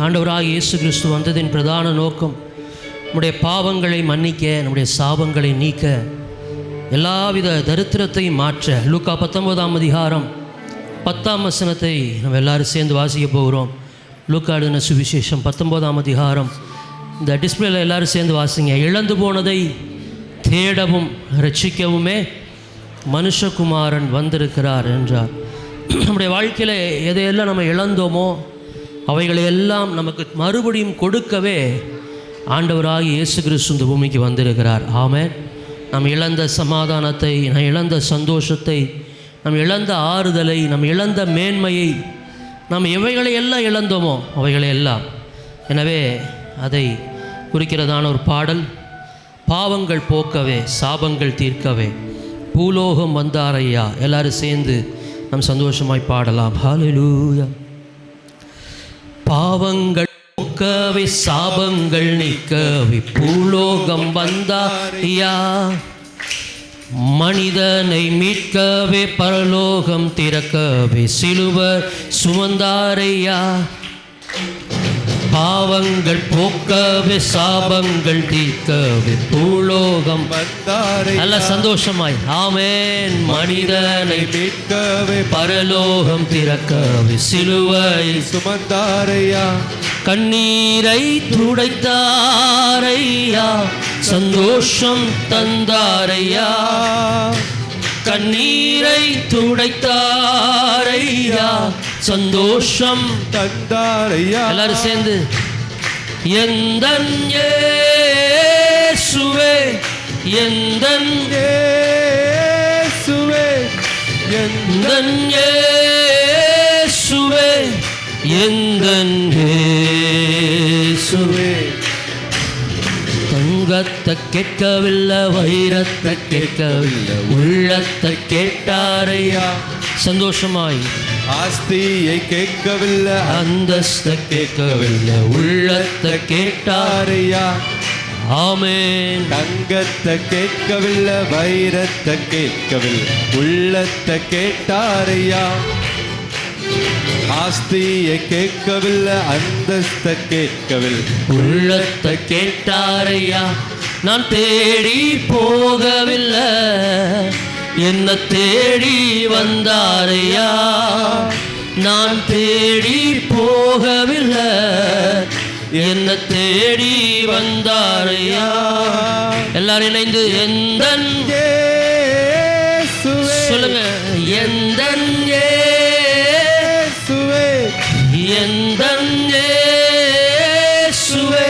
ஆண்டவராகிய இயேசு கிறிஸ்து வந்ததின் பிரதான நோக்கம் நம்முடைய பாவங்களை மன்னிக்க, நம்முடைய சாபங்களை நீக்க, எல்லாவித தரித்திரத்தையும் மாற்ற. லூக்கா 19ஆம் அதிகாரம் 10ஆம் வசனத்தை நம்ம எல்லோரும் சேர்ந்து வாசிக்க போகிறோம். லூக்கா எழுதின சுவிசேஷம் 19ஆம் அதிகாரம். இந்த டிஸ்பிளேல எல்லோரும் சேர்ந்து வாசிங்க. இழந்து போனதை தேடவும் ரட்சிக்கவுமே மனுஷகுமாரன் வந்திருக்கிறார் என்றார். நம்முடைய வாழ்க்கையில் எதையெல்லாம் நம்ம இழந்தோமோ அவைகளை எல்லாம் நமக்கு மறுபடியும் கொடுக்கவே ஆண்டவராகிய இயேசு கிறிஸ்து இந்த பூமிக்கு வந்திருக்கிறார். ஆமென். நாம் இழந்த சமாதானத்தை, நாம் இழந்த சந்தோஷத்தை, நாம் இழந்த ஆறுதலை, நாம் இழந்த மேன்மையை, நாம் எவைகளை எல்லாம் இழந்தோமோ அவைகளை எல்லாம். எனவே அதை குறிக்கிறதான ஒரு பாடல். பாவங்கள் போக்கவே, சாபங்கள் தீர்க்கவே பூலோகம் வந்தாரையா. எல்லாரும் சேர்ந்து நாம் சந்தோஷமாய் பாடலாம். ஹல்லேலூயா. பாவங்கள் போக்கவே, சாபங்கள் நீக்கவே பூலோகம் வந்தாரையா. மனிதனை மீட்கவே, பரலோகம் திறக்கவே சிலுவர் சுமந்தாரையா. பாவங்கள் போக்கவே, சாபங்கள் தீர்க்கவே பூலோகம் வந்தாரையா. நல்ல சந்தோஷமாய் ஆமென். மனிதனை மீட்கவே, பரலோகம் திறக்கவே சிலுவை சுமந்தாரையா. கண்ணீரை துடைத்தாரையா, சந்தோஷம் தந்தாரையா. கண்ணீரை துடைத்தாரையா, சந்தோஷம் தந்தாரையா. எல்லாரும் சேர்ந்து எந்தன் இயேசுவே, எந்தன் இயேசுவே, எந்தன் இயேசுவே, எந்தன் இயேசுவே. தங்கத்தை கேட்கவில்லை, வைரத்தை கேட்கவில்லை, உள்ளத்தை கேட்டாரையா. சந்தோஷமாய் ஆஸ்தியை கேட்கவில்லை, அந்தஸ்தை கேட்கவில்லை, உள்ளத்தை கேட்டாரையா. ஆமென். தங்கத்தை கேட்கவில்லை, வைரத்தை கேட்கவில்லை, உள்ளத்தை கேட்டாரையா. ஆஸ்தியை கேட்கவில்லை, அந்தஸ்தை கேட்கவில்லை, உள்ளத்தை கேட்டாரையா. நான் தேடி போகவில்லை, என்ன தேடி வந்தாரையா. நான் தேடி போகவில்லை, என்ன தேடி வந்தாரையா. எல்லாரும் இணைந்து எந்தன் சொல்லுங்க. எந்தன் இயேசுவே, எந்தன் இயேசுவே,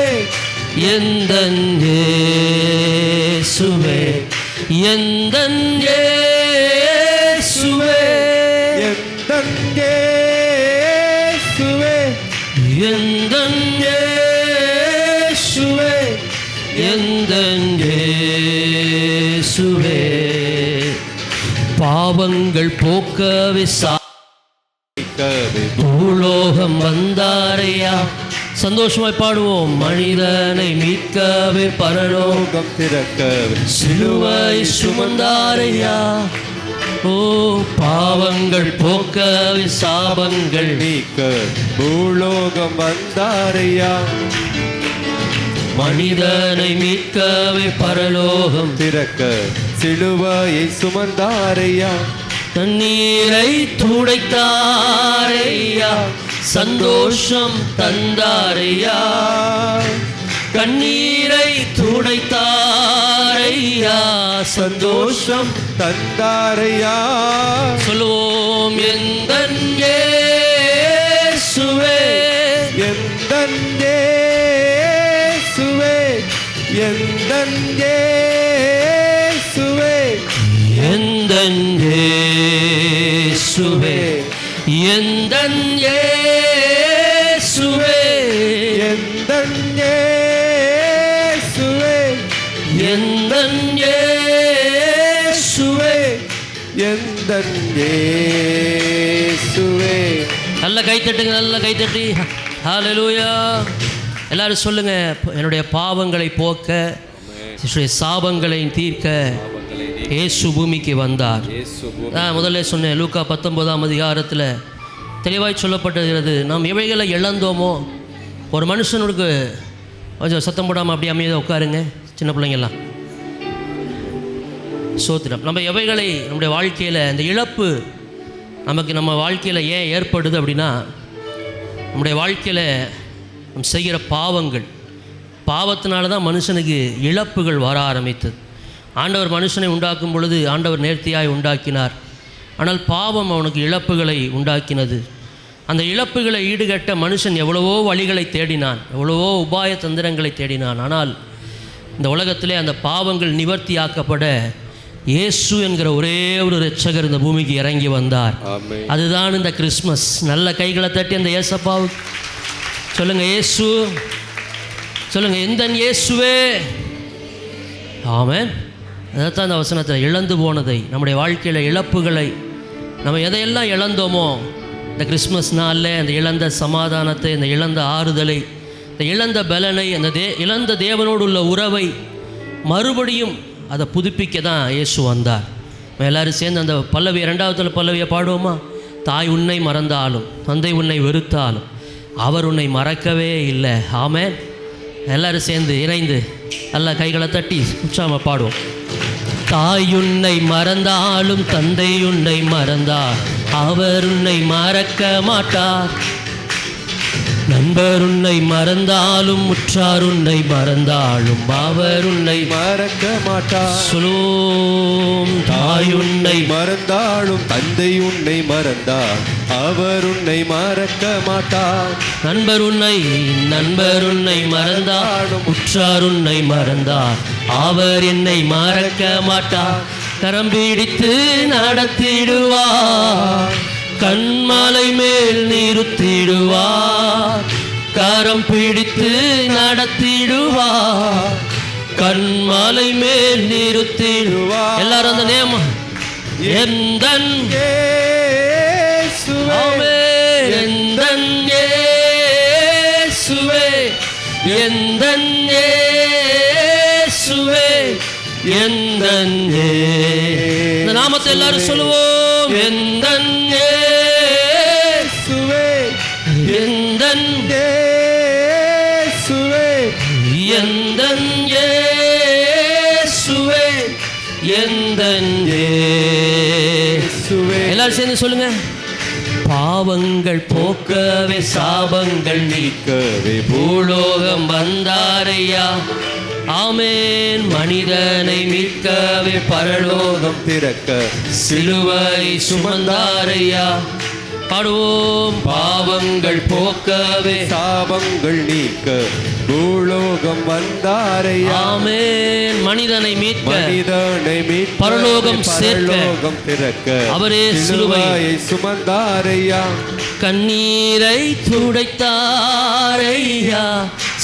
எந்தன் இயேசுவே, எந்தன் இயேசுவே, எந்தன் இயேசுவே, எந்தன் இயேசுவே, எந்தன் இயேசுவே. பாவங்கள் போக்கவே, பூலோகம் வந்தாரையா. சந்தோஷமாய் பாடுவோம். மனிதனை மீட்கவே, பரலோகம் திறக்கவே சிலுவை சுமந்தாரையா. ஓ பாவங்கள் போக்கவே, சாபங்கள் நீக்க பூலோகம் வந்தாரையா. மனிதனை மீட்கவே, பரலோகம் திறக்க சிலுவையை சுமந்தாரையா. கண்ணீரை துடைத்தாரையா, சந்தோஷம் தந்தாரையா. கண்ணீரை துடைத்தாரையா, சந்தோஷம் தந்தாரையா. சொல்லுவோம். எந்தன் இயேசுவே, எந்தன் இயேசுவே, எந்தன் இயேசுவே, எந்தன் இயேசுவே, எந்தன் இயேசுவே, எந்தன் இயேசுவே, எந்தன் இயேசுவே, எந்தன் இயேசுவே. நல்ல கைத்தட்டுங்க, நல்ல கைத்தட்டி. ஹல்லேலூயா. எல்லாரும் சொல்லுங்க. என்னுடைய பாவங்களை போக்க, என்னுடைய சாபங்களை தீர்க்க இயேசு பூமிக்கு வந்தார். முதல்ல சொன்னேன். லூக்கா 19ஆம் அதிகாரத்தில் தெளிவாய் சொல்லப்பட்டிருக்கிறது. நாம் எவைகளை இழந்தோமோ ஒரு மனுஷனுக்கு கொஞ்சம் சத்தம் போடாமல் அப்படியே அமைதியாக உட்காருங்க. சின்ன பிள்ளைங்கள்லாம் சோத்திரம். நம்ம எவைகளை நம்முடைய வாழ்க்கையில் இந்த இழப்பு நம்ம வாழ்க்கையில் ஏன் ஏற்படுது அப்படின்னா, நம்முடைய வாழ்க்கையில் நம்ம செய்கிற பாவத்தினால தான் மனுஷனுக்கு இழப்புகள் வர ஆரம்பித்தது. ஆண்டவர் மனுஷனை உண்டாக்கும் பொழுது ஆண்டவர் நேர்த்தியாய் உண்டாக்கினார். ஆனால் பாவம் அவனுக்கு இழப்புகளை உண்டாக்கினது. அந்த இழப்புகளை ஈடுகட்ட மனுஷன் எவ்வளவோ வழிகளை தேடினான், எவ்வளவோ உபாய தந்திரங்களை தேடினான். ஆனால் இந்த உலகத்திலே அந்த பாவங்கள் நிவர்த்தியாக்கப்பட இயேசு என்கிற ஒரே ஒரு இரட்சகர் இந்த பூமிக்கு இறங்கி வந்தார். அதுதான் இந்த கிறிஸ்மஸ். நல்ல கைகளை தட்டி அந்த இயேசப்பாவுக்கு சொல்லுங்க, இயேசு சொல்லுங்க, எந்த இயேசுவே. ஆமென். அதைத்தான் அந்த வசனத்தில் இழந்து போனதை, நம்முடைய வாழ்க்கையில் இழப்புகளை, நம்ம எதையெல்லாம் இழந்தோமோ இந்த கிறிஸ்மஸ் நாளில், அந்த இழந்த சமாதானத்தை, இந்த இழந்த ஆறுதலை, இந்த இழந்த பலனை, அந்த இழந்த தேவனோடு உள்ள உறவை மறுபடியும் அதை புதுப்பிக்க தான் இயேசு வந்தார். எல்லோரும் சேர்ந்து அந்த பல்லவி, 2வது பல்லவியை பாடுவோமா? தாய் உன்னை மறந்தாலும் தந்தை உன்னை வெறுத்தாலும் அவர் உன்னை மறக்கவே இல்லை. ஆமென். எல்லோரும் சேர்ந்து இணைந்து நல்லா கைகளை தட்டி உற்சாகமாக பாடுவோம். தாய் உன்னை மறந்தாலும் தந்தை உன்னை மறந்தார் அவர் உன்னை மறக்க மாட்டார். நண்பர் உன்னை மறந்தாலும் உற்றார் உன்னை மறந்தாலும் அவர் உன்னை மறக்க மாட்டார். சொல்லுவோம். தாய் உன்னை மறந்தாலும் தந்தை உன்னை மறந்தார் அவர் உன்னை மறக்க மாட்டார். நண்பர் உன்னை மறந்தாலும் உற்றார் உன்னை மறந்தார் அவர் என்னை மறக்க மாட்டார். கரம் பிடித்து நடத்திடுவார், கண்மலை மேல் நிறுத்திடுவார். கரம் பிடித்து நடத்திடுவார், கண்மலை மேல் நிறுத்திடுவார். எல்லாரும் அந்த நேமம். எந்தன் இயேசுவே, எந்தன் இயேசுவே, எந்தன் இயேசுவே, எந்தன் இந்த நாமத்தை எல்லாரும் சொல்லுவோம். எந்தன் இயேசுவே, எந்தன் இயேசுவே, எந்தன் இயேசுவே, எந்தன் இயேசுவே. எல்லாரும் சேர்ந்து சொல்லுங்க. பாவங்கள் போக்கவே சாபங்கள் நீக்கவே பூலோகம் வந்தாரையா. ஆமென். மனிதனை மீட்கவே பரலோகம் திறக்க சிலுவை சுமந்தாரையா. பாடுவோம். பாவங்கள் போக்கவே சாபங்கள் நீக்க பூலோகம் வந்தாரையா. ஆமென். மனிதனை மீட்க பரலோகம் திறக்க அவரே சிலுவை சுமந்தாரையா. கண்ணீரை துடைத்தாரையா,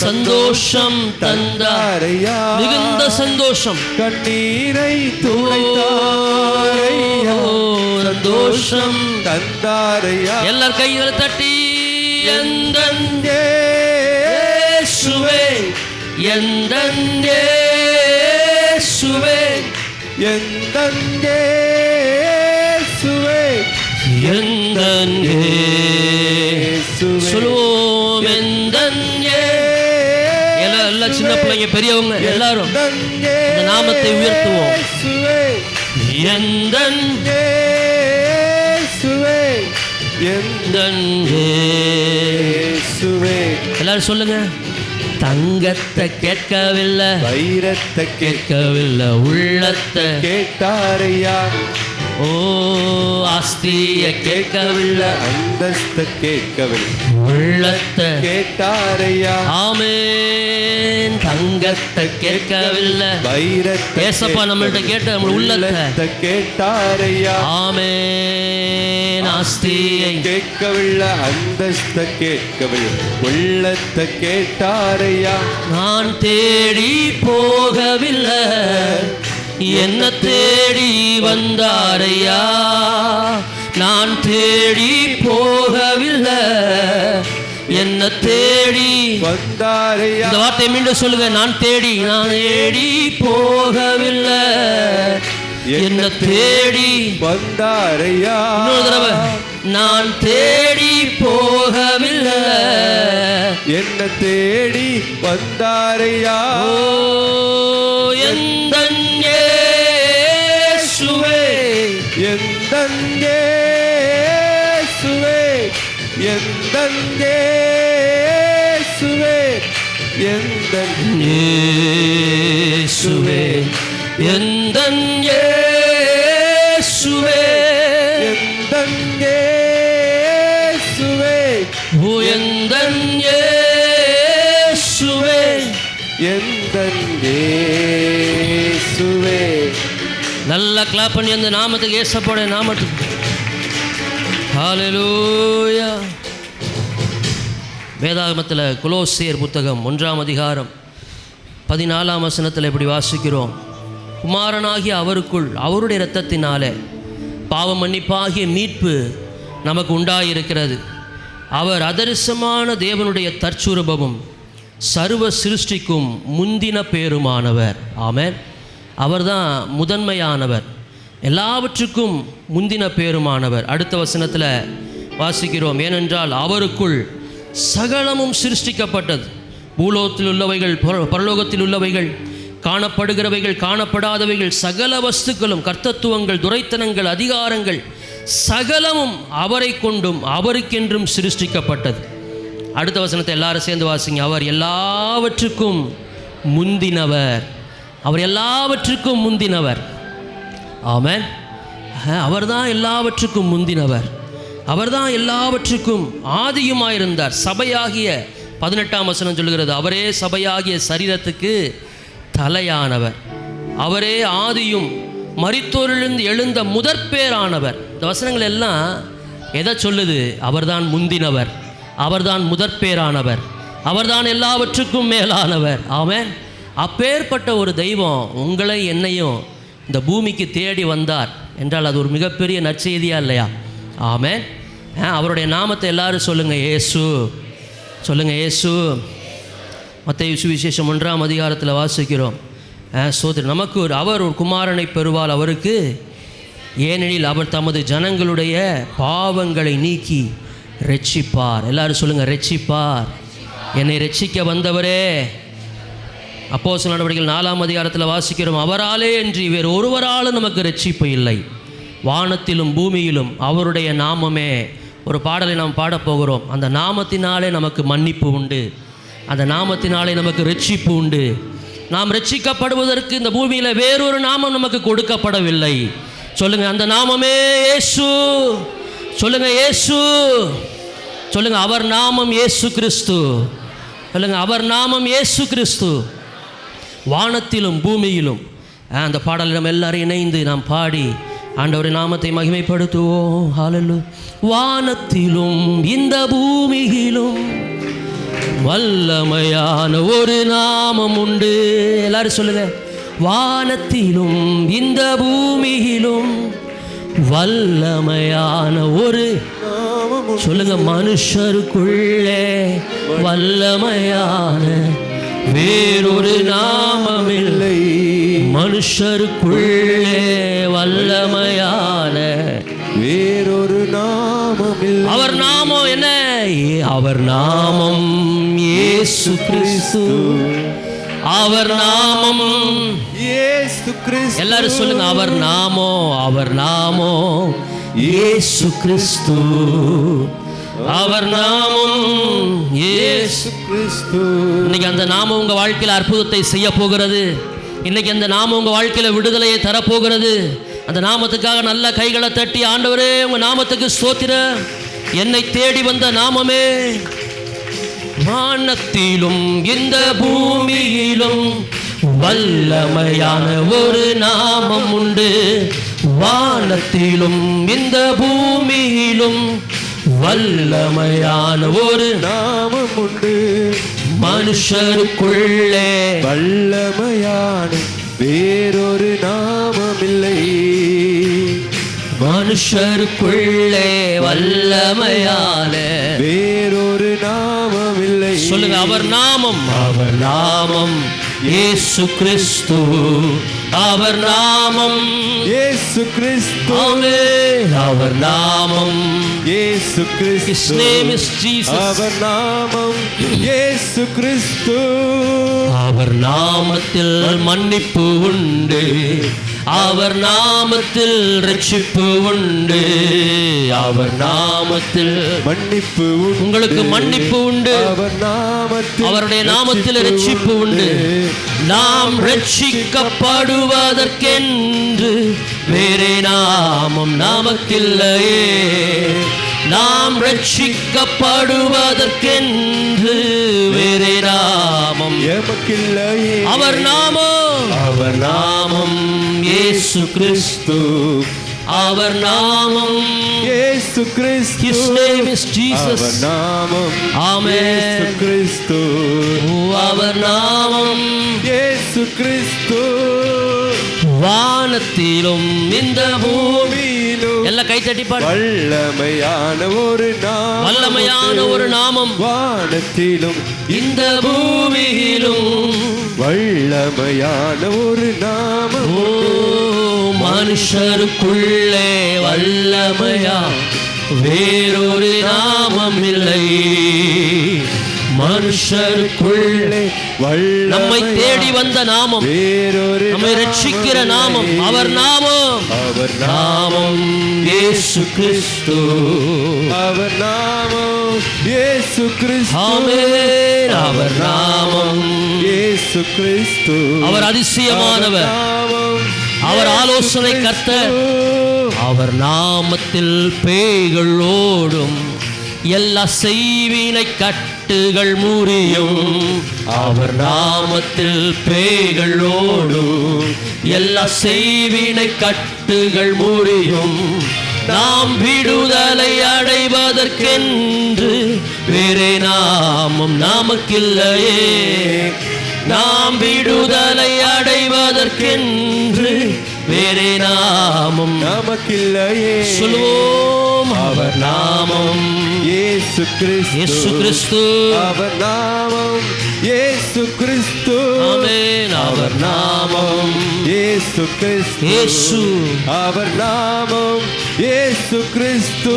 சந்தோஷம் தந்தாரையா, மிகுந்த சந்தோஷம். கண்ணீரை துடைத்தாரையா, சந்தோஷம் தந்தாரையா. எல்லார் கைகளை தட்டி எந்தன் இயேசுவே, எந்தன் இயேசுவே, எந்தன் இயேசுவே, எந்தன் இயேசுவே. சொல்லுவோம். எந்தன் எல்லா சின்ன பிள்ளைங்க பெரியவங்க எல்லாரும் இந்த நாமத்தை உயர்த்துவோம். எந்தன் இயேசுவே, எந்தன் இயேசுவே. எல்லாரும் சொல்லுங்க. தங்கத்தை கேட்கவில்லை, வைரத்தை கேட்கவில்லை, உள்ளத்தை கேட்டாரையா. ஓ ஆஸ்திய கேட்கவில்லை, அந்தஸ்த கேட்கவில்லை, உள்ளத்தை கேட்டாரையா. ஆமென். தங்கத்தை கேட்கவில்லை, வைரத்தை ஏசப்பா நம்மள்ட்ட கேட்ட நம்ம உள்ளத்தை கேட்டாரையா. ஆமென். ஆஸ்தியை கேட்கவில்லை, அந்தஸ்த கேட்கவில்லை, உள்ளத்தை கேட்டாரையா. நான் தேடி போகவில்லை, என்ன தேடி வந்தாரையா. நான் தேடி போகவில்லை, என்ன தேடி வந்தாரையா. இந்த வார்த்தை மீண்டும் சொல்லுங்க. நான் தேடி போகவில்லை, என்ன தேடி வந்தாரையா. இன்னொரு தடவை. நான் தேடி போகவில்லை, என்ன தேடி வந்தாரையா. ஓ எந்தன் இயேசுவே, எந்தன் இயேசுவே, எந்தன் இயேசுவே, எந்தன் இயேசுவே, எந்தன் இயேசுவே, எந்தன் இயேசுவே, ஓ எந்தன் இயேசுவே, எந்தன் இயேசுவே. நல்லா கிளாப் பண்ணி அந்த நாமத்துக்கு, ஏசப்போட நாமத்துக்கு. ஹல்லேலூயா. வேதாகமத்தில் கொலோசியர் புத்தகம் 1ஆம் அதிகாரம் 14ஆம் வசனத்தில் இப்படி வாசிக்கிறோம். குமாரனாகிய அவருக்குள் அவருடைய இரத்தத்தினாலே பாவ மன்னிப்பாகிய மீட்பு நமக்கு உண்டாயிருக்கிறது. அவர் அதரிசமான தேவனுடைய தற்சுரூபமும் சர்வ சிருஷ்டிக்கும் முந்தின பேருமானவர். ஆமென். அவர்தான் முதன்மையானவர், எல்லாவற்றுக்கும் முந்தின பேருமானவர். அடுத்த வசனத்தில் வாசிக்கிறோம், ஏனென்றால் அவருக்குள் சகலமும் சிருஷ்டிக்கப்பட்டது, பூலோகத்தில் உள்ளவைகள், பரலோகத்தில் உள்ளவைகள், காணப்படுகிறவைகள், காணப்படாதவைகள், சகல வஸ்துக்களும், கர்த்தத்துவங்கள், துரைத்தனங்கள், அதிகாரங்கள், சகலமும் அவரை கொண்டும் அவருக்கென்றும் சிருஷ்டிக்கப்பட்டது. அடுத்த வசனத்தை எல்லாரும் சேர்ந்து வாசிங்க. அவர் எல்லாவற்றுக்கும் முந்தினவர், அவர் எல்லாவற்றுக்கும் முந்தினவர். ஆமென். அவர்தான் எல்லாவற்றுக்கும் முந்தினவர், அவர்தான் எல்லாவற்றுக்கும் ஆதியுமாயிருந்தார். சபையாகிய 18ஆம் வசனம் சொல்கிறது, அவரே சபையாகிய சரீரத்துக்கு தலையானவர், அவரே ஆதியும் மரித்தோரிலிருந்து எழுந்த முதற்பேரானவர். இந்த வசனங்கள் எல்லாம் எதை சொல்லுது? அவர்தான் முந்தினவர், அவர்தான் முதற்பேரானவர், அவர்தான் எல்லாவற்றுக்கும் மேலானவர். ஆமென். அப்பேற்பட்ட ஒரு தெய்வம் உங்களை என்னையும் இந்த பூமிக்கு தேடி வந்தார் என்றால் அது ஒரு மிகப்பெரிய நற்செய்தியா இல்லையா? ஆமென். அவருடைய நாமத்தை எல்லாரும் சொல்லுங்கள், இயேசு. சொல்லுங்கள், இயேசு. மத்தேயு சுவிசேஷம் 1ஆம் அதிகாரத்தில் வாசிக்கிறோம், சோதரர் நமக்கு அவர் ஒரு குமாரனை பெறுவார் அவருக்கு, ஏனெனில் அவர் தமது ஜனங்களுடைய பாவங்களை நீக்கி ரட்சிப்பார். எல்லாரும் சொல்லுங்கள், ரட்சிப்பார். என்னை ரட்சிக்க வந்தவரே. அப்போஸ்தலர் நடவடிக்கைகள் 4ஆம் அதிகாரத்தில் வாசிக்கிறோம், அவராலே என்று வேறு ஒருவராலும் நமக்கு ரட்சிப்பு இல்லை, வானத்திலும் பூமியிலும் அவருடைய நாமமே. ஒரு பாடலை நாம் பாடப்போகிறோம். அந்த நாமத்தினாலே நமக்கு மன்னிப்பு உண்டு, அந்த நாமத்தினாலே நமக்கு ரட்சிப்பு உண்டு. நாம் ரட்சிக்கப்படுவதற்கு இந்த பூமியில் வேறொரு நாமம் நமக்கு கொடுக்கப்படவில்லை. சொல்லுங்கள், அந்த நாமமே இயேசு. சொல்லுங்கள், இயேசு. சொல்லுங்கள், அவர் நாமம் இயேசு கிறிஸ்து. சொல்லுங்கள், அவர் நாமம் இயேசு கிறிஸ்து. வானத்திலும் பூமியிலும் அந்த பாடலை நம்ம எல்லாரும் இணைந்து நாம் பாடி ஆண்டவருடைய நாமத்தை மகிமைப்படுத்துவோம். ஹல்லேலூயா. வானத்திலும் இந்த பூமியிலும் வல்லமையான ஒரு நாமம் உண்டு. எல்லாரும் சொல்லுங்க, வானத்திலும் இந்த பூமியிலும் வல்லமையான ஒரு நாமம். சொல்லுங்க, மனுஷருக்குள்ளே வல்லமையான வேறொரு நாமம் இல்லை, மனுஷருக்குள்ளே வல்லமையான வேறொரு நாமம் இல்லை. அவர் நாமம் என்ன? அவர் நாமம் இயேசு கிறிஸ்து. அவர் நாமம் இயேசு கிறிஸ்து. எல்லாரும் சொல்லுங்க, அவர் நாமம், அவர் நாமம் இயேசு கிறிஸ்து. அவர் நாமம் இயேசு கிறிஸ்து. இன்னைக்கு அந்த நாமம் உங்க வாழ்க்கையில் அற்புதத்தை செய்ய போகிறது. இன்னைக்கு அந்த நாமம் உங்க வாழ்க்கையில விடுதலையை தரப்போகிறது. அந்த நாமத்துக்காக நல்ல கைகளை தட்டி, ஆண்டவரே உங்க நாமத்துக்கு ஸ்தோத்திரம். என்னை தேடி வந்த நாமமே. வானத்திலும் இந்த பூமியிலும் வல்லமையான ஒரு நாமம் உண்டு, வானத்திலும் இந்த பூமியிலும் வல்லமையான ஒரு நாமம் உண்டு, மனுஷருக்குள்ளே வல்லமையான வேறொரு நாமம் இல்லை, மனுஷருக்குள்ளே வல்லமையான வேறொரு நாமம் இல்லை. சொல்லுங்க, அவர் நாமம், அவர் நாமம் இயேசு கிறிஸ்து. அவர் நாமம் இயேசு இயேசு கிறிஸ்து ஆமென். அவர் நாமம், இயேசு His Kristu name is Jesus. அவர் நாமம் இயேசு கிறிஸ்து அவர் நாமத்தில் மன்னிப்பு உண்டு, அவர் நாமத்தில் ரட்சிப்பு உண்டு, அவர் நாமத்தில் மன்னிப்பு உண்டு. உங்களுக்கு மன்னிப்பு உண்டு, அவர் நாமத்தில் அவருடைய நாமத்தில் ரட்சிப்பு உண்டு. நாம் ரட்சிக்கப்படுவதற்கென்று வேறே நாமம் நமக்கில்லையே, நாம் ரட்சிக்கப்படுவதற்கென்று வேறே நாமம் எமக்கில்லையே. அவர் நாமம், அவர் நாமம் இயேசு கிறிஸ்து, அவர் நாமம் இயேசு கிறிஸ்து His name is Jesus. அவர் நாமம் ஆமென். இயேசு கிறிஸ்து அவர் நாமம் இயேசு கிறிஸ்து வானத்திலும் இந்த பூமியிலும் எல்லாம் கை தட்டி பாடு. வல்லமையான ஒரு நாமம், வல்லமையான ஒரு நாமம் வானத்திலும் இந்த பூமியிலும். வல்லமையான ஒரு நாமம் ஓ மனுஷருக்குள்ளே வல்லமையா வேறொரு நாமம் இல்லை, மனுஷருக்குள்ளே வல்லமையா நம்மை தேடி வந்த நாமம், வேறொரு நம்மை ரட்சிக்கிற நாமம், அவர் நாமம், அவர் நாமம் இயேசு கிறிஸ்து. அவர் நாமம் இயேசு கிறிஸ்து ஆமென். அவர் நாமம், இயேசு கிறிஸ்து அவர் அதிசயமானவர், நாமம் அவர் ஆலோசனை கர்த்தர், அவர் நாமத்தில் பேய்கள் ஓடும், எல்லா செய்வினை கட்டுகள் முறியும், அவர் நாமத்தில் பேய்கள் ஓடும், எல்லா செய்வினை கட்டுகள் முறியும். நாம் விடுதலை அடைவதற்கென்று வேறே நாமம் நமக்கில்லையே, நாம் விடுதலை அடைவதற்கென்று வேறே நாமம் நமக்கில்லையே. சொல்லுவோம், அவர் நாமம் இயேசு கிறிஸ்து இயேசு கிறிஸ்து. அவர் நாமம் இயேசு கிறிஸ்து ஆமென். அவர் நாமம் இயேசு கிறிஸ்து இயேசு. அவர் நாமம் இயேசு கிறிஸ்து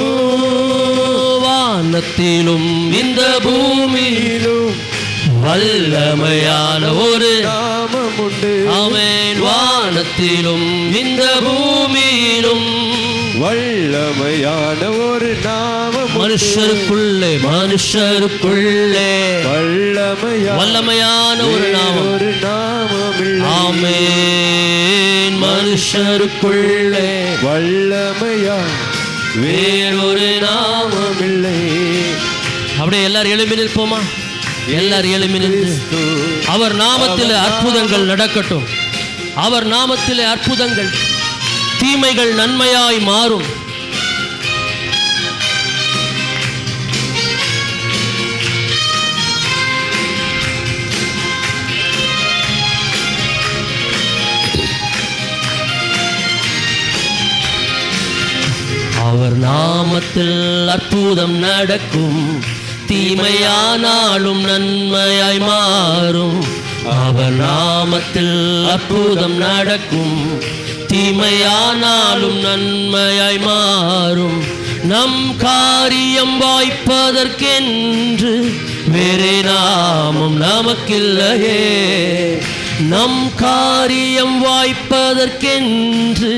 வானத்திலும் இந்த பூமியிலும் வல்லமையான ஒரு நாமம் உண்டு. ஆமென். வானத்திலும் இந்த பூமியிலும் வல்லமையான ஒரு நாமம் உண்டு. மனுஷருக்குள்ளே மனுஷருக்குள்ளே வல்லமையான ஒரு நாமம். ஒரு நாமம் இல்லை. ஆமென். மனுஷருக்குள்ளே வல்லமையா வேறொரு நாமம். நாமம் இல்லை. அப்படியே எல்லாரும் எழுப்பி நிற்போமா? எல்லாரும் எழுப்பி நின்று கிறிஸ்து அவர் நாமத்திலே அற்புதங்கள் நடக்கட்டும். அவர் நாமத்திலே அற்புதங்கள், தீமைகள் நன்மையாய் மாறும். அவர் நாமத்தில் அற்புதம் நடக்கும், தீமையானாலும் நன்மையாய் மாறும். அவர் நாமத்தில் அற்புதம் நடக்கும், தீமையானாலும் நன்மையாய் மாறும். நம் காரியம் வாய்ப்பதற்கென்று வேறே நாமம் நமக்கில்லையே, நம் காரியம் வாய்ப்பதற்கென்று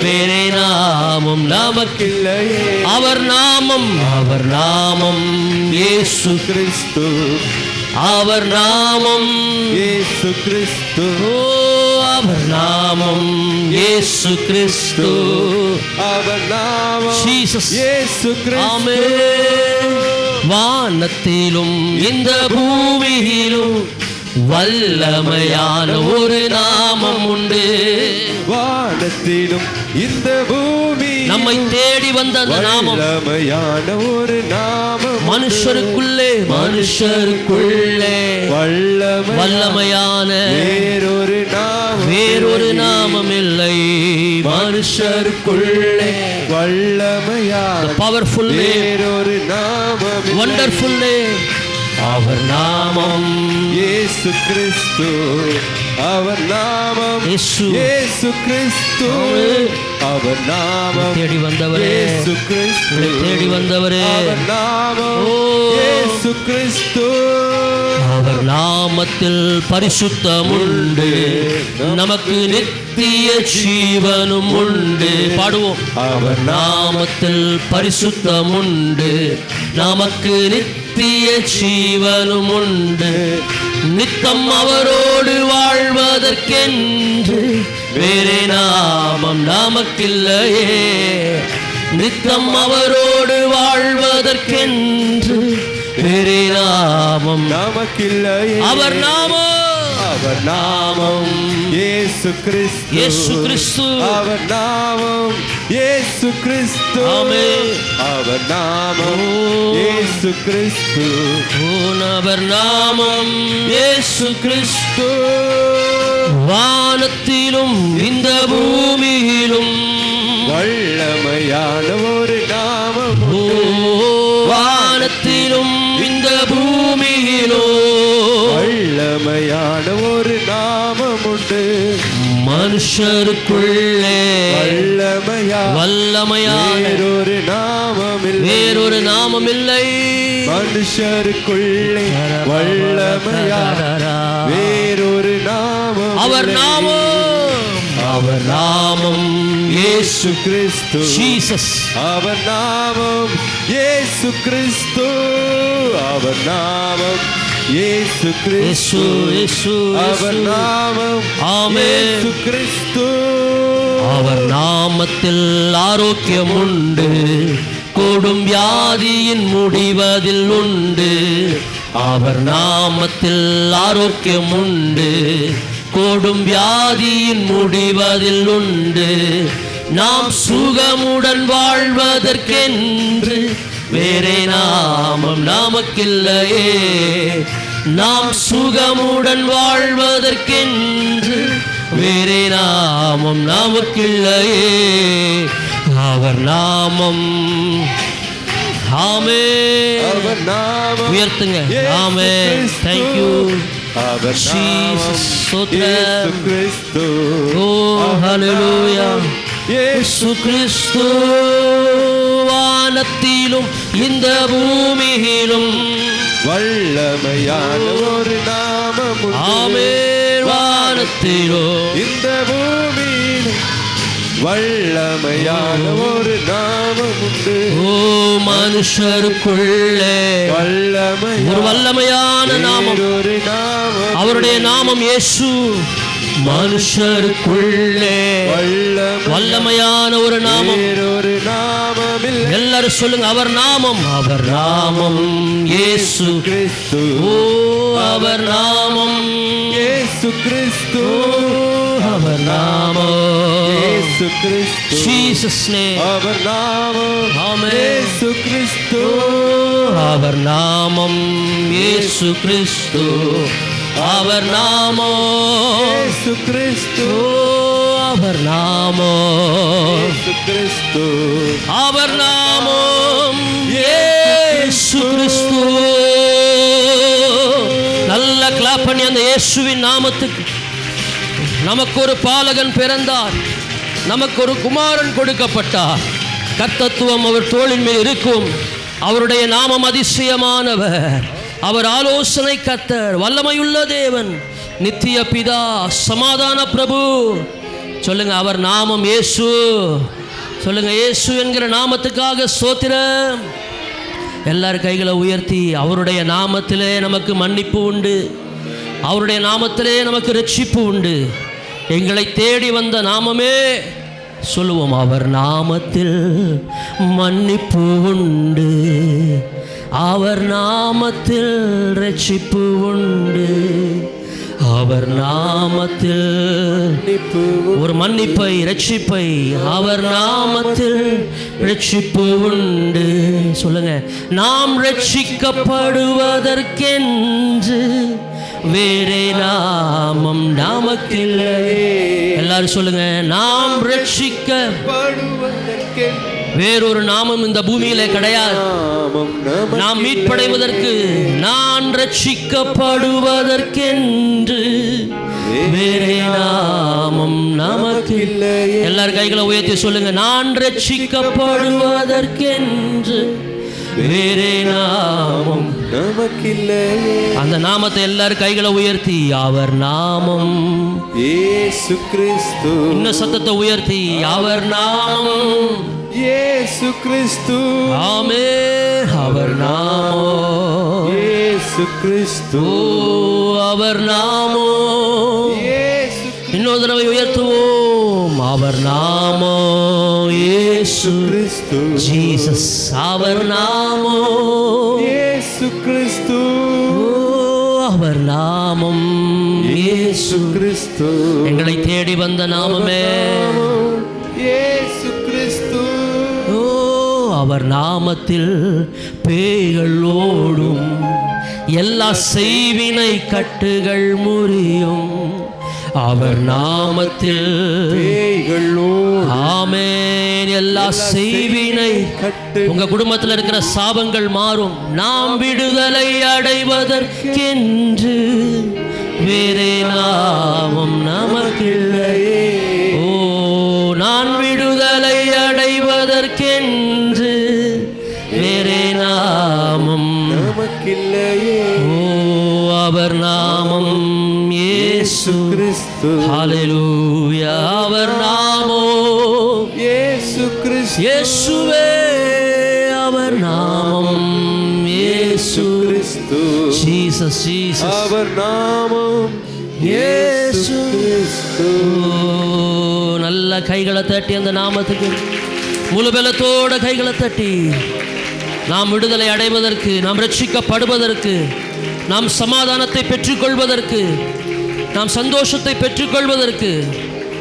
வேறே நாமம் நமக்கில்லையே. அவர் நாமம், அவர் நாமம் இயேசு கிறிஸ்து அவர் நாமம் இயேசு கிறிஸ்து ஓ அவர் நாமம் இயேசு கிறிஸ்து. அவர் நாமம் ஜீசஸ். இயேசு கிறிஸ்து. ஆமென். வானத்திலும் இந்த பூமியிலும் வல்லமையான ஒரு நாமம் உண்டு. வானத்திலும் இந்த பூமி நம்மை தேடி வந்த அந்த நாமம், வல்லமையான ஒரு நாமம் உண்டு. மனுஷருக்குள்ளே மனுஷருக்குள்ளே வல்லமையான வேறொரு நாமம் வேறொரு நாமம் இல்லை. மனுஷருக்குள்ளே வல்லமையான பவர்ஃபுல் நேம், வேறொரு நாமம் இல்லை. Wonderful name. அவர் நாமம் இயேசு கிறிஸ்து. அவர் நாமம் இயேசு. இயேசு கிறிஸ்து. அவர் நாமம் தேடி வந்தவரே, இயேசு கிறிஸ்து. உங்களை தேடி வந்தவரே, அவர் நாமம் ஓ, இயேசு கிறிஸ்து. அவர் நாமத்தில் பரிசுத்தம் உண்டு, நமக்கு நித்திய ஜீவனும் உண்டு. பாடுவோம். அவர் நாமத்தில் பரிசுத்தம் உண்டு, நமக்கு நித்திய ஜீவனும் உண்டு. நித்தம் அவரோடு வாழ்வதற்கென்று வேறே நாமம் நமக்கில்லையே. நித்தம் அவரோடு வாழ்வதற்கென்று வேறே நாமம் நமக்கில்லையே. அவர் நாமம், அவர் நாமம் இயேசு கிறிஸ்து. இயேசு கிறிஸ்து. அவர் நாமம் இயேசு கிறிஸ்து. ஆமென். அவர் நாமம் இயேசு கிறிஸ்து. அவர் நாமம் இயேசு கிறிஸ்து. வானத்திலும் இந்த பூமியிலும் வல்லமையான ஒரு நாமம் ஓ, வானத்திலும் இந்த பூமியிலும் வல்லமையான ஒரு நாமம் உண்டு. மனுஷருக்குள்ளே வல்லமையான வேறொரு நாமம் இல்லை. வேறொரு நாமம் இல்லை. மனுஷருக்குள்ளே வல்லமையான வேறொரு நாமம் அவர் நாமம், அவர் நாமம் இயேசு கிறிஸ்து. ஜீசஸ். அவர் நாமம் இயேசு கிறிஸ்து. அவர் நாமம் இயேசு கிறிஸ்து. இயேசு, அவர் நாமம் ஆமென். இயேசு கிறிஸ்து. அவர் நாமத்தில் ஆரோக்கியம் உண்டு, கொடும் வியாதியின் முடிவதில் உண்டு. அவர் நாமத்தில் ஆரோக்கியம் உண்டு, கொடும் வியாதியின் முடிவதில் உண்டு. நாம் சுகமுடன் வாழ்வதற்கென்று வேறே நாமம் நமக்கில்லையே. நாம் சுகமுடன் வாழ்வதற்கென்று வேறே நாமம் நமக்கில்லையே. அவர் நாமம், ஆமென். அவர் நாமம் உயர்த்துங்க. இயேசு ஆமென். கிறிஸ்து. Thank you. Our Jesus. நாமம் இயேசு கிறிஸ்து. ஓ, ஹalleluya. இயேசு இயேசு கிறிஸ்து. வானத்திலும் இந்த பூமியிலும் வல்லமையான ஒரு நாமம் உண்டு. ஆமென். வானத்திலும் இந்த பூமியில் வல்லமையான ஒரு நாமம் உண்டு. ஓ, மனுஷருக்குள்ளே ஒரு வல்லமையான நாமம், ஒரு நாமம். அவருடைய நாமம் இயேசு. மனுஷருக்குள்ளே வல்லமையான ஒரு நாமம், வேறொரு நாமம் இல்லை. எல்லாரும் சொல்லுங்க. அவர் நாமம், அவர் நாமம் இயேசு கிறிஸ்து. ஓ, அவர் நாமம் இயேசு கிறிஸ்து. அவர் நாமம் இயேசு கிறிஸ்து. Jesus name. அவர் நாமம் ஆமென். இயேசு கிறிஸ்து. அவர் நாமம் இயேசு கிறிஸ்து. அவர் நாமம் இயேசு கிறிஸ்து. அவர் நாமம் இயேசு கிறிஸ்து. அவர் நாமம் இயேசு கிறிஸ்து. நல்ல கிளாப் பண்ணி அந்த இயேசுவின் நாமத்துக்கு. நமக்கு ஒரு பாலகன் பிறந்தார், நமக்கு ஒரு குமாரன் கொடுக்கப்பட்டார். கர்த்தத்துவம் அவர் தோளின் மேல் இருக்கும். அவருடைய நாமம் அதிசயமானவர். அவர் ஆலோசனை கர்த்தர், வல்லமையுள்ள தேவன், நித்திய பிதா, சமாதான பிரபு. சொல்லுங்க. அவர் நாமம் இயேசு. சொல்லுங்க. இயேசு என்கிற நாமத்துக்காக ஸ்தோத்திரம். எல்லாரும் கைகளை உயர்த்தி, அவருடைய நாமத்திலே நமக்கு மன்னிப்பு உண்டு, அவருடைய நாமத்திலே நமக்கு ரட்சிப்பு உண்டு. எங்களை தேடி வந்த நாமமே சொல்லுவோம். அவர் நாமத்தில் மன்னிப்பு உண்டு, அவர் நாமத்தில் ரட்சிப்பு உண்டு. அவர் நாமத்தில் ஒரு மன்னிப்பை, ரட்சிப்பை, அவர் நாமத்தில் ரட்சிப்பு உண்டு. சொல்லுங்க. நாம் ரட்சிக்கப்படுவதற்கென்று வேறே நாமம் நமக்கில்லை. எல்லாரும் சொல்லுங்க. நாம் ரட்சிக்கப்படுவதற்கென்று வேறொரு நாமம் இந்த பூமியிலே கிடையாது. நாம் மீட்படைவதற்கு, நான் ரட்சிக்கப்படுவதற்கென்று வேறே நாமம் நமக்கில்லையே. எல்லாரும் கைகளை உயர்த்தி சொல்லுங்க. நான் ரட்சிக்கப்படுவதற்கென்று வேறே நாமம் நமக்கில்லையே. அந்த நாமத்தை எல்லாரும் கைகளை உயர்த்தி அவர் நாமம் இயேசு கிறிஸ்து. இன்னும் சத்தத்தை உயர்த்தி அவர் நாமம் இயேசு கிறிஸ்து. ஆமே அவர் நாமம் இயேசு கிறிஸ்து. அவர் நாமம் இயேசு இன்னொரு தடவை உயர்த்துவோம். அவர் நாமம் இயேசு கிறிஸ்து. ஜீசஸ் அவர் நாமம் இயேசு கிறிஸ்து. அவர் நாமம் இயேசு கிறிஸ்து. எங்களை தேடி வந்த நாமமே இயேசு கிறிஸ்து. அவர் நாமத்தில் பேய்கள் ஓடும், எல்லா செய்வினை கட்டுகள் முறியும். அவர் நாமத்தில் பேய்கள் ஓடும். ஆமென். எல்லா செய்வினை கட்டு. உங்க குடும்பத்தில் இருக்கிற சாபங்கள் மாறும். நாம் விடுதலை அடைவதற்கென்று வேறே நாமம் நமக்கில்லையே. ஓ நான் விடுதலை அடைவதற்கென்று வேறே நாமம் நமக்கில்லையே. ஓ அவர் நாமம் இயேசு கிறிஸ்து. ஹல்லேலூயா. அவர் நாமம் இயேசு கிறிஸ்து. இயேசுவே அவர் நாமம் இயேசு கிறிஸ்து. ஜீசஸ் ஜீசஸ் அவர் நாமம் இயேசு கிறிஸ்து. நல்ல கைகளை தட்டி அந்த நாமத்துக்கு முழு பலத்தோட கைகளை தட்டி நாம் விடுதலை அடைவதற்கு, நாம் ரட்சிக்கப்படுவதற்கு, நாம் சமாதானத்தை பெற்றுக்கொள்வதற்கு, நாம் சந்தோஷத்தை பெற்றுக்கொள்வதற்கு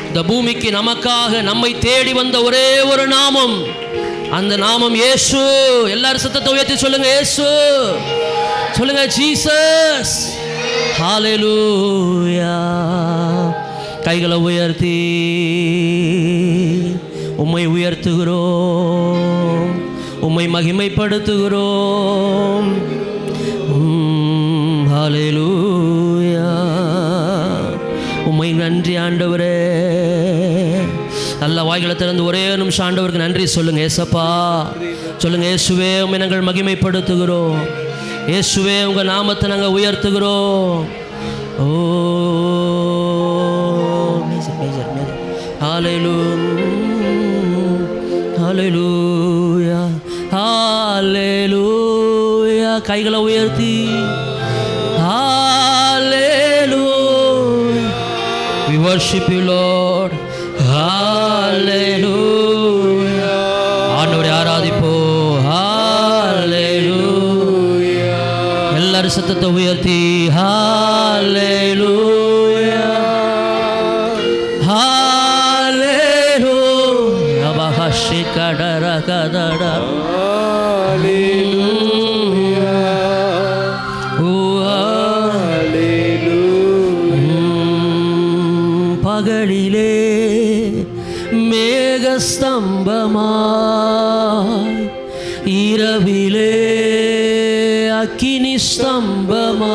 இந்த பூமிக்கு நமக்காக நம்மை தேடி வந்த ஒரே ஒரு நாமம், அந்த நாமம் இயேசு. எல்லாரும் சத்தத்தை உயர்த்தி சொல்லுங்க. இயேசு சொல்லுங்க. ஜீசஸ். ஹல்லேலூயா. கைகளை உயர்த்தி உம்மை உயர்த்துகிறோம், உம்மை மகிமைப்படுத்துகிறோம். ஹல்லேலூயா. உம்மை நன்றி ஆண்டவரே. நல்ல வாய்களை திறந்து ஒரே நிமிஷம் ஆண்டவருக்கு நன்றி சொல்லுங்க. ஏசப்பா சொல்லுங்க. இயேசுவே உம்மை நாங்கள் மகிமைப்படுத்துகிறோம். இயேசுவே உங்க நாமத்தை நாங்கள் உயர்த்துகிறோம். ஓ ஹல்லேலூயா. ஹல்லேலூயா. கைகளை உயர்த்தி ஹல்லேலூயா. We worship you Lord. ஹல்லேலூயா. ஆண்டவரை ஆராதிப்போம். ஹல்லேலூயா. எல்லாரும் சத்தத்தை உயர்த்தி ஹல்லேலூயா. ஹல்லேலூயா. பஹஷி கடர கதட. ஹல்லேலூயா. பகலிலே மேகஸ்தம்பமாய், இரவிலே அக்கினி ஸ்தம்பமாய்.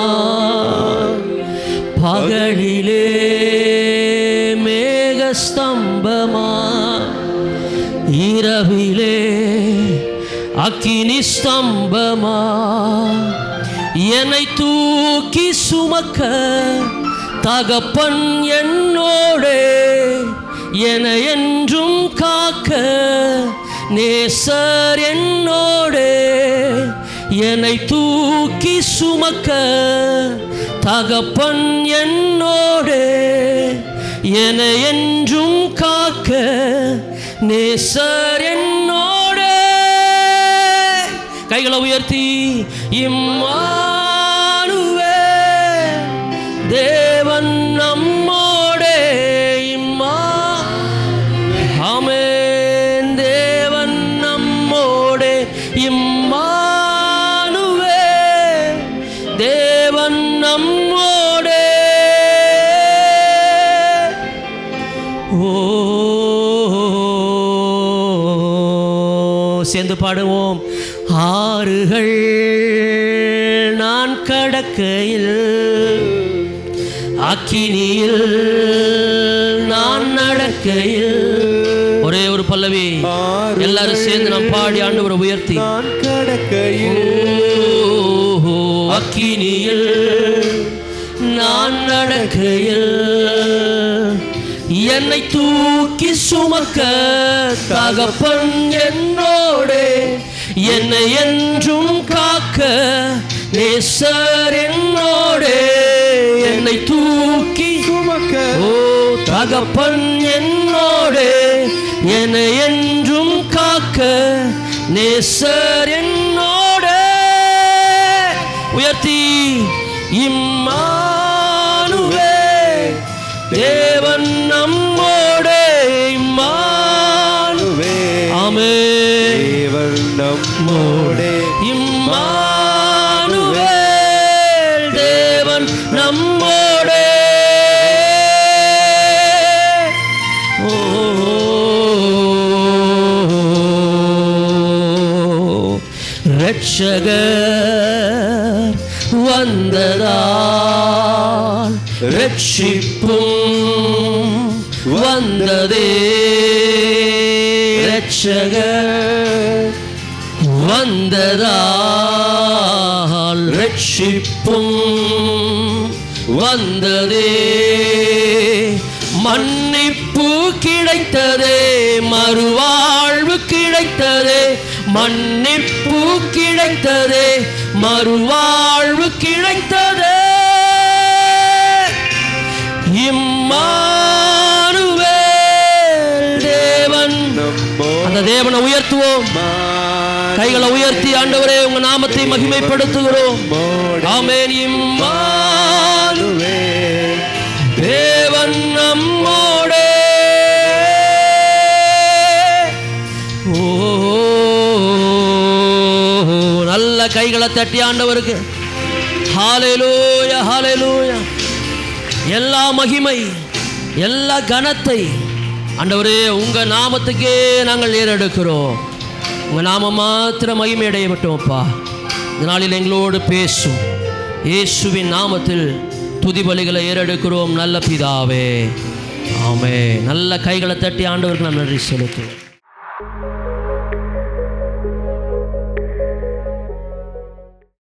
பகலிலே மேகஸ்தம்பமாய், இரவிலே அக்கினி ஸ்தம்பமாய். என்னை தூக்கி சுமக்க தகப்பன் என்னோடே, என என்றும் காக்க நேசர் என்னோடே. என்னை தூக்கி சுமக்க தகப்பன் என்னோடே, என என்றும் காக்க நேசர் என்னோடே. கைகளை உயர்த்தி இம்மானுவே தேவன் நம்மோடே. ஆமென். தேவன் நம்மோடே. இம்மானுவே தேவன் நம்மோடே. ஓ சேர்ந்து பாடுவோம். ஆறுகள் நான் கடக்கையில் அக்கினியில் நான் நடக்கையில். ஒரே ஒரு பல்லவி எல்லாரும் சேர்ந்து நாம் பாடி ஆண்டவரை உயர்த்தி. நான் கடக்கையில் அக்கினியில் நான் நடக்கையில் என்னை தூக்கி சுமக்க தகப்பன் என்னோடே, என்னை என்றும் காக்க நேசர் என்னோடே. என்னை தூக்கி சுமக்க ஓ தகப்பன் என்னோடே, என்னை என்றும் காக்க நேசர் என்னோடே. உயர்த்தி இம்மானுவே தேவன் நம்மோடே. இம்மானுவே ஆமென் தேவன் நம்மோடே. இம்மானுவே தேவன் நம்மோடே. ஓ ரட்சகர் வந்ததால் ரட்சிப்பும் வந்ததே. ரட்சகர் வந்ததால் ரட்சிப்பும் வந்ததே. மன்னிப்பு கிடைத்ததே, மறுவாழ்வு கிடைத்ததே. மன்னிப்பு கிடைத்ததே, மறுவாழ்வு கிடைத்ததே. இம்மானுவேல் தேவன். அந்த தேவனை உயர்த்துவோம். கைகளை உயர்த்தி ஆண்டவரே உங்க நாமத்தை மகிமைப்படுத்துகிறோம். ஆமென். இம்மானுவேல் தேவன் நம்மோடே. ஓ நல்ல கைகளை தட்டி ஆண்டவருக்கு ஹல்லேலூயா ஹல்லேலூயா. எல்லா மகிமை எல்லா கனத்தை ஆண்டவரே உங்க நாமத்துக்கே நாங்கள் ஏறெடுக்கிறோம். உங்க நாமம் மாத்திரம் மகிமை அடையப்பட்டோம்ப்பா. இந்த நாளில் எங்களோடு பேசும் இயேசுவின் நாமத்தில் துதி பலிகளை ஏறெடுக்கிறோம் நல்ல பிதாவே. ஆமென். நல்ல கைகளை தட்டி ஆண்டவருக்கு நாம் நன்றி செலுத்துவோம்.